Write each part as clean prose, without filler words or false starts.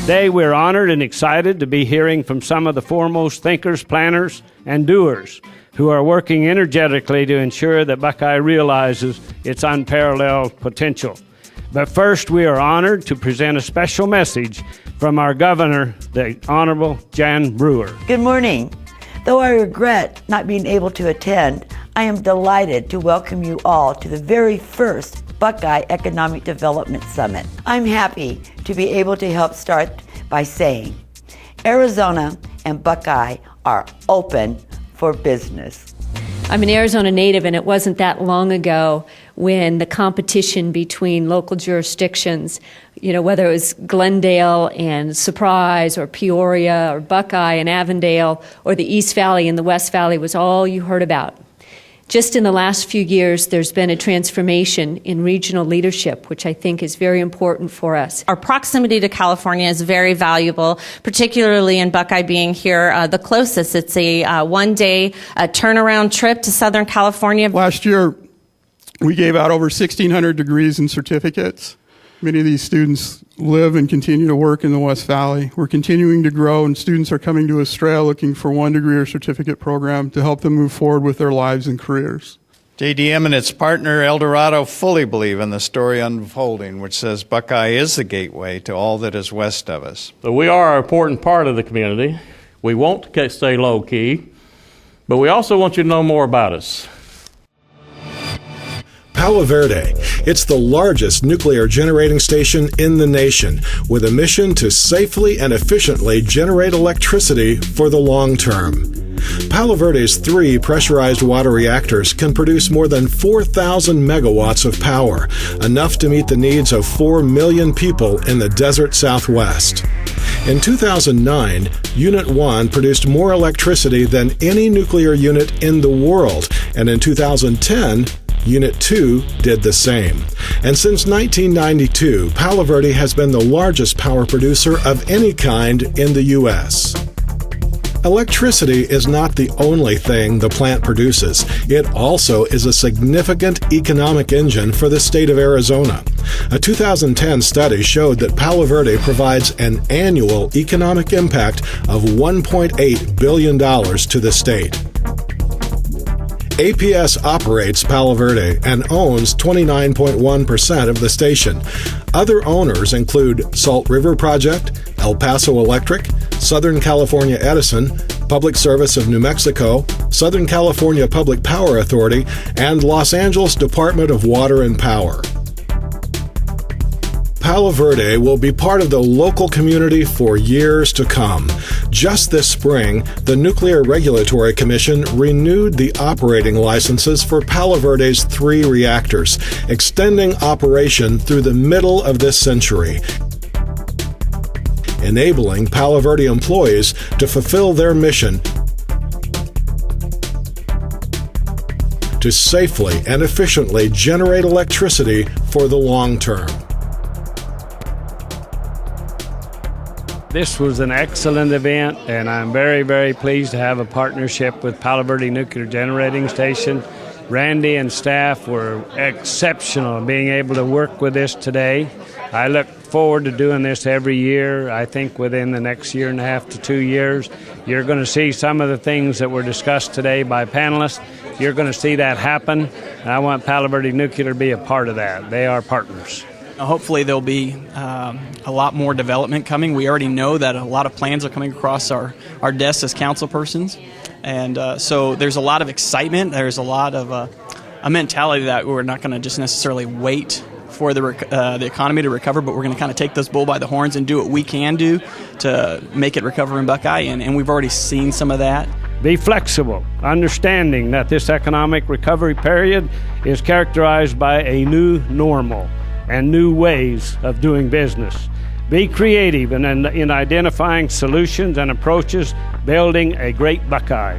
Today, we're honored and excited to be hearing from some of the foremost thinkers, planners, and doers who are working energetically to ensure that Buckeye realizes its unparalleled potential. But first, we are honored to present a special message from our governor, the Honorable Jan Brewer. Good morning. Though I regret not being able to attend, I am delighted to welcome you all to the very first Buckeye Economic Development Summit. I'm happy to be able to help start by saying Arizona and Buckeye are open for business. I'm an Arizona native, and it wasn't that long ago when the competition between local jurisdictions, whether it was Glendale and Surprise or Peoria or Buckeye and Avondale or the East Valley and the West Valley was all you heard about. Just in the last few years, there's been a transformation in regional leadership, which I think is very important for us. Our proximity to California is very valuable, particularly in Buckeye being here the closest. It's a one-day turnaround trip to Southern California. Last year, we gave out over 1,600 degrees and certificates. Many of these students live and continue to work in the West Valley. We're continuing to grow, and students are coming to Estrella looking for 1 degree or certificate program to help them move forward with their lives and careers. JDM and its partner El Dorado fully believe in the story unfolding, which says Buckeye is the gateway to all that is west of us. So we are an important part of the community. We want to stay low-key, but we also want you to know more about us. Palo Verde. It's the largest nuclear generating station in the nation, with a mission to safely and efficiently generate electricity for the long term. Palo Verde's 3 pressurized water reactors can produce more than 4,000 megawatts of power, enough to meet the needs of 4 million people in the desert Southwest. In 2009, Unit 1 produced more electricity than any nuclear unit in the world, and in 2010, Unit 2 did the same. And since 1992, Palo Verde has been the largest power producer of any kind in the U.S. Electricity is not the only thing the plant produces. It also is a significant economic engine for the state of Arizona. A 2010 study showed that Palo Verde provides an annual economic impact of $1.8 billion to the state. APS operates Palo Verde and owns 29.1% of the station. Other owners include Salt River Project, El Paso Electric, Southern California Edison, Public Service of New Mexico, Southern California Public Power Authority, and Los Angeles Department of Water and Power. Palo Verde will be part of the local community for years to come. Just this spring, the Nuclear Regulatory Commission renewed the operating licenses for Palo Verde's 3 reactors, extending operation through the middle of this century, enabling Palo Verde employees to fulfill their mission to safely and efficiently generate electricity for the long term. This was an excellent event, and I'm very, very pleased to have a partnership with Palo Verde Nuclear Generating Station. Randy and staff were exceptional in being able to work with this today. I look forward to doing this every year. I think within the next 1.5 to 2 years, you're going to see some of the things that were discussed today by panelists. You're going to see that happen, and I want Palo Verde Nuclear to be a part of that. They are partners. Hopefully there'll be a lot more development coming. We already know that a lot of plans are coming across our desks as council persons. And so there's a lot of excitement. There's a lot of a mentality that we're not going to just necessarily wait for the economy to recover, but we're going to kind of take this bull by the horns and do what we can do to make it recover in Buckeye. And we've already seen some of that. Be flexible, understanding that this economic recovery period is characterized by a new normal and new ways of doing business. Be creative in identifying solutions and approaches, building a great Buckeye.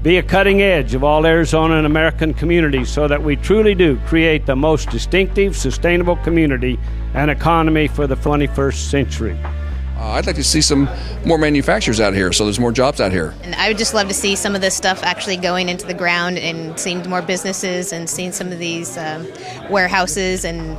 Be a cutting edge of all Arizona and American communities so that we truly do create the most distinctive, sustainable community and economy for the 21st century. I'd like to see some more manufacturers out here, so there's more jobs out here. And I would just love to see some of this stuff actually going into the ground and seeing more businesses and seeing some of these warehouses and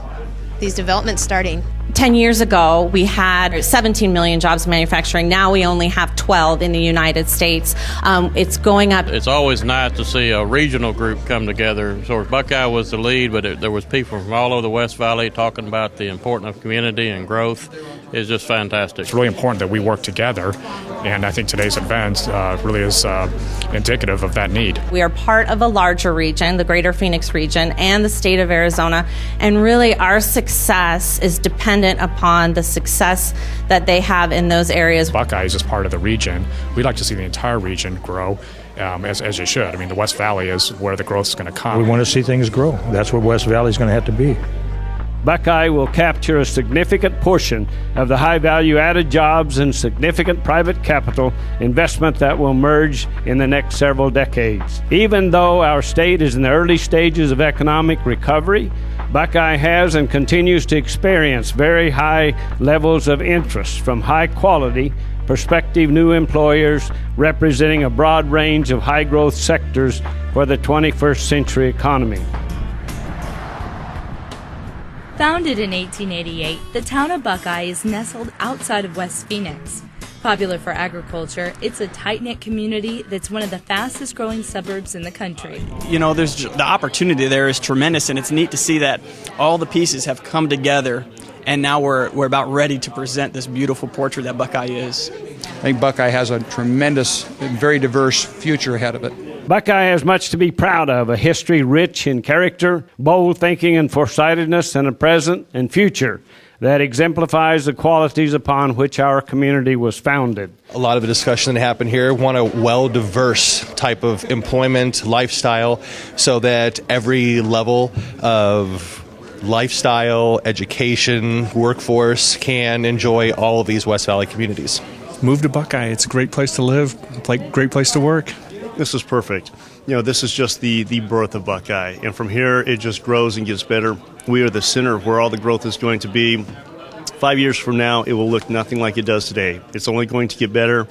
these developments starting. 10 years ago, we had 17 million jobs in manufacturing. Now we only have 12 in the United States. It's going up. It's always nice to see a regional group come together. So Buckeye was the lead, but there was people from all over the West Valley talking about the importance of community and growth. It's just fantastic. It's really important that we work together, and I think today's event really is indicative of that need. We are part of a larger region, the Greater Phoenix region, and the state of Arizona, and really our success is dependent upon the success that they have in those areas. Buckeye is just part of the region. We'd like to see the entire region grow, as it should. I mean, the West Valley is where the growth is going to come. We want to see things grow. That's where West Valley is going to have to be. Buckeye will capture a significant portion of the high value added jobs and significant private capital investment that will emerge in the next several decades. Even though our state is in the early stages of economic recovery, Buckeye has and continues to experience very high levels of interest from high quality, prospective new employers representing a broad range of high growth sectors for the 21st century economy. Founded in 1888, the town of Buckeye is nestled outside of West Phoenix. Popular for agriculture, it's a tight-knit community that's one of the fastest growing suburbs in the country. You know, the opportunity there is tremendous, and it's neat to see that all the pieces have come together, and now we're about ready to present this beautiful portrait that Buckeye is. I think Buckeye has a tremendous, very diverse future ahead of it. Buckeye has much to be proud of, a history rich in character, bold thinking and foresightedness, and a present and future that exemplifies the qualities upon which our community was founded. A lot of the discussion that happened here want a well-diverse type of employment, lifestyle, so that every level of lifestyle, education, workforce can enjoy all of these West Valley communities. Move to Buckeye. It's a great place to live, great place to work. This is perfect. You know, this is just the birth of Buckeye. And from here, it just grows and gets better. We are the center of where all the growth is going to be. 5 years from now, it will look nothing like it does today. It's only going to get better,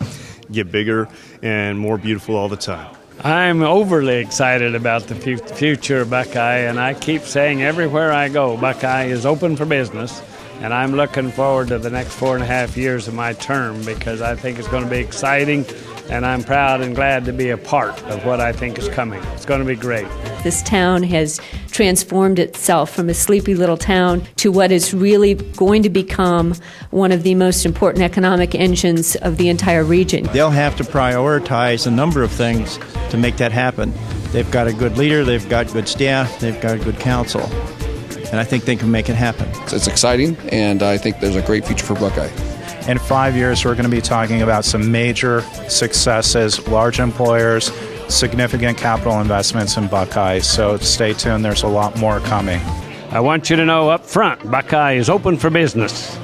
get bigger, and more beautiful all the time. I'm overly excited about the future of Buckeye, and I keep saying everywhere I go, Buckeye is open for business. And I'm looking forward to the next 4.5 years of my term because I think it's going to be exciting, and I'm proud and glad to be a part of what I think is coming. It's going to be great. This town has transformed itself from a sleepy little town to what is really going to become one of the most important economic engines of the entire region. They'll have to prioritize a number of things to make that happen. They've got a good leader, they've got good staff, they've got good counsel. And I think they can make it happen. It's exciting, and I think there's a great future for Buckeye. In 5 years, we're going to be talking about some major successes, large employers, significant capital investments in Buckeye. So stay tuned. There's a lot more coming. I want you to know up front, Buckeye is open for business.